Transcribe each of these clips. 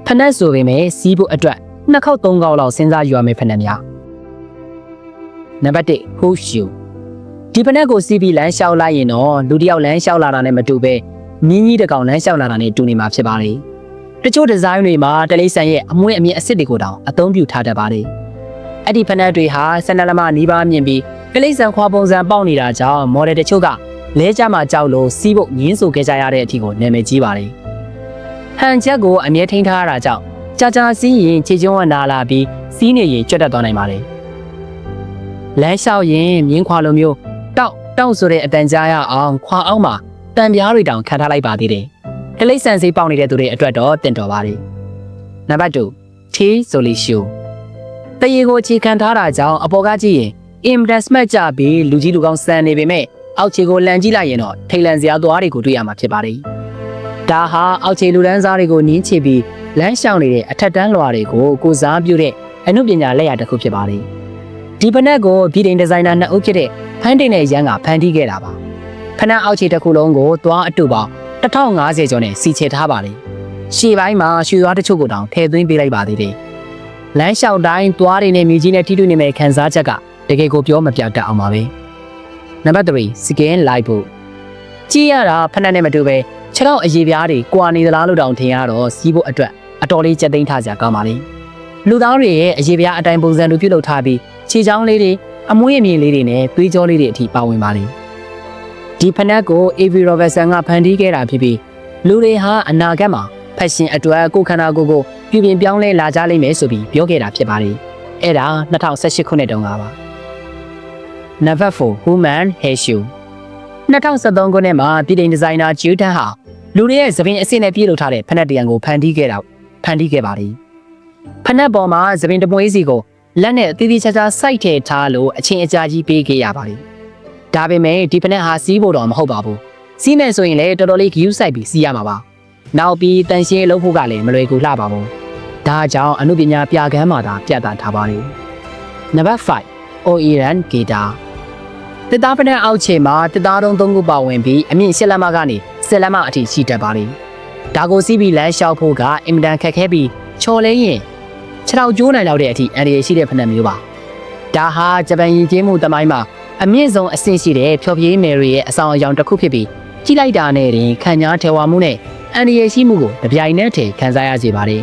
ဖနက်ဆိုပေမဲ့စီးဖို့အတွက်2ခေါက်3ခေါက်လောက်စဉ်းစားယူရမယ့်ဖနက်များနံပါတ်1 horseshoe ဒီဖနက်ကိုစီးပြီးလမ်းလျှောက်လိုက်ရင်တော့လူတစ်ယောက်လမ်းလျှောက်လာတာနဲ့မတူပဲမြင်းကြီးတစ်ကောင်လမ်းလျှောက်လာတာနဲ့တူနေမှာဖြစ်ပါတယ်တချို့ဒီဇိုင်းတွေမှာတလိဆန်ရဲ့အမွှေးအမြင့်အစ်စ်တွေကိုတောင်အသုံးပြုထားတတ်ပါတယ်အဲ့ဒီဖနက်တွေဟာ12လက်မနီးပါးမြင့်ပြီးတလိဆန်ခွာပုံစံပေါက်နေတာကြောင့်မော်ဒယ်တချို့ကလဲကြမှာကြောက်လို့စီးဖို့ငင်းဆိုခဲ့ကြရတဲ့အထိကိုနာမည်ကြီးပါတယ်ဟန်ချက်ကိုအမြဲထိန်းထားရတာကြောင့်ကြာစီးရင်ခြေကျုံးကနာလာပြီးစီးနေရင်ကြွတ်တက်သွားနိုင်ပါတယ်လမ်းလျှောက်ရင်မြင်းခွာလိုမျိုးတောက်ဆိုတဲ့အတန်ကြားရအောင်ခွာအောင်မှာတံပြားတွေတောင်ခံထားလိုက်ပါသေးတယ်တလိဆန်စီးပေါက်နေတဲ့သူတွေအတွက်တော့တင်တော်ပါတယ်နံပါတ်2 T solution တရေကိုအခြေခံထားတာကြောင့်အပေါ်ကကြည့်ရင် investment ကြပြီးလူကြီးလူကောင်းစံနေပေမဲ့အောက်ခြေကိုလန်ကြည့်လိုက်ရင်တော့ထိတ်လန့်စရာသွားတွေကိုတွေ့ရမှာဖြစ်ပါတယ်ဒါဟာအောက်ခြေလူတန်းစားတွေကိုနင်းချပြီးလမ်းရှောင်နေတဲ့အထက်တန်းလွှာတွေကိုကိုစားပြုတဲ့အမှုပညာလက်ရာတစ်ခုဖြစ်ပါတယ်ဒီဖနက်ကိုပြည်ထိုင်ဒီဇိုင်နာ2ဦးဖြစ်တဲ့ဖန်တိန်နဲ့ရန်ကဖန်တီးခဲ့တာပါဖနက်အောက်ခြေတစ်ခုလုံးကိုသွားအတူပေါင်း1050ကျော်နဲ့စီချေထားပါတယ်ရှေ့ပိုင်းမှာရွှေသွားတချို့ကိုတောင်ထည့်သွင်းပေးလိုက်ပါသေးတယ်လမ်းလျှောက်တိုင်းသွားတွေနဲ့မြေကြီးနဲ့ထိတွေ့နေမဲ့ခံစားချက်ကတကယ်ကိုပြောမပြတတ်အောင်ပါပဲနံပါတ်3 skin light ဖို့ကြည့်ရတာဖနက်နဲ့မတူပဲခြေထောက်အရေးပြားတွေကွာနေသလားလို့တောင်ထင်ရတော့စီးဖို့အတွက်အတော်လေးကြက်သိမ်းထားကြကောင်းပါလေလူသားတွေရဲ့အရေးပြားအတိုင်းပုံစံလိုပြုလုပ်ထားပြီးခြေချောင်းလေးတွေအမွှေးအမြင့်လေးတွေနဲ့သွေးကြောလေးတွေအထိပါဝင်ပါလေဒီဖနက်ကို A.V. Robertson ကဖန်တီးခဲ့တာဖြစ်ပြီးလူတွေဟာအနာဂတ်မှာဖက်ရှင်အတွက်ကိုယ်ခန္ဓာကိုယ်ကိုပြုပြင်ပြောင်းလဲလာကြလိမ့်မယ်ဆိုပြီးပြောခဲ့တာဖြစ်ပါလေအဲ့ဒါ2018ခုနှစ်တုန်းကပါနံပါတ်4 Human Hair Shoe 2013ခုနှစ်မှာပြည်ထိုင်ဒီဇိုင်နာဂျူတန်ဟာလူတွေရဲ့သပင်အစစ်နဲ့ပြည့်လို့ထားတဲ့ဖနက်တရံကိုဖန်တီးခဲ့ပါလေဖနက်ပေါ်မှာသပင်တမွေးစီကိုလက်နဲ့တီးတီးခြားခြားစိုက်ထည့်ထားလို့အချင်းအကြာကြီးပေးခဲ့ရပါလေဒါပေမဲ့ဒီဖနက်ဟာစီးဖို့တော့မဟုတ်ပါဘူးစီးမယ်ဆိုရင်လည်းတော်တော်လေးဂယူးဆိုင်ပြီးစီးရမှာပါနောက်ပြီးတန်ရှင်းလုပ်ဖို့ကလည်းမလွယ်ကူလှပါဘူးဒါကြောင့်အမှုပညာပြကမ်းမှာသာပြသထားပါလေနံပါတ်5 Oiran Guitar တစ်သားဖနက်အောက်ခြေမှာတစ်သားတုံး3ခုပါဝင်ပြီးအမြင့်10လက်မကနေ10လက်မအထိရှိတတ်ပါလေဒါကိုစီးပြီးလမ်းလျှောက်ဖို့ကအင်မတန်ခက်ခဲပြီးချော်လဲရင်ခြေထောက်ကျိုးနိုင်လောက်တဲ့အထိအန္တရာယ်ရှိတဲ့ဖနက်မျိုးပါဒါဟာဂျပန်ယဉ်ကျေးမှုသမိုင်းမှာအမြင့်ဆုံးအဆင့်ရှိတဲ့ဖျော်ဖြေမယ်တွေရဲ့အဆောင်အယောင်တစ်ခုဖြစ်ပြီးကြီးလိုက်တာနဲ့တင်ခံညာထဲဝါမှုနဲ့အန္တရာယ်ရှိမှုကိုတပြိုင်နက်တည်းခံစားရစေပါတယ်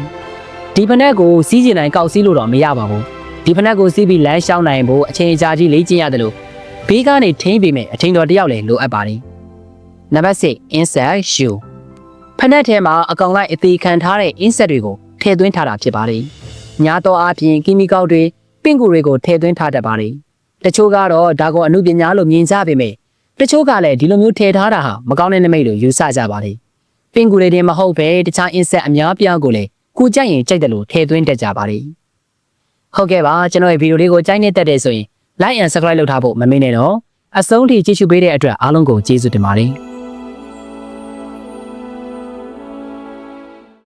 ဒီဖနက်ကိုစီးကျင်တိုင်းကောက်စီးလို့တော့မရပါဘူးဒီဖနက်ကိုစီးပြီးလမ်းလျှောက်နိုင်ဖို့အချိန်ကြာကြီးလေ့ကျင့်ရတယ်လို့ဘေးကနေထိန်းပေးမယ်အထင်တော်တယောက်လည်းလိုအပ်ပါတယ်နံပါတ်6 insect shoe ဖနက်ထဲမှာအကောင်လိုက်အသေးခံထားတဲ့ insect တွေကိုထည့်သွင်းထားတာဖြစ်ပါတယ်ညာတော့အပြင်ကီမီကောက်တွေပင့်ကူတွေကိုထည့်သွင်းထားတတ်ပါတယ်တချို့ကတော့ဒါကိုအမှုပညာလို့မြင်ကြပေမဲ့တချို့ကလည်းဒီလိုမျိုးထည့်ထားတာဟာမကောင်းတဲ့နမိတ်လို့ယူဆကြပါတယ်ပင့်ကူတွေတင်မဟုတ်ပဲတခြား insect အများပြားကိုလည်းကိုကြိုက်ရင်ကြိုက်တယ်လို့ထည့်သွင်းတတ်ကြပါတယ်ဟုတ်ကဲ့ပါကျွန်တော်ရဲ့ဗီဒီယိုလေးကိုကြိုက်နေတတ်တယ်ဆိုရင် like and subscribe လုပ်ထားဖို့မမေ့နဲ့တော့အဆုံးထိကြည့်ရှုပေးတဲ့အတွက်အားလုံးကိုကျေးဇူးတင်ပါတယ်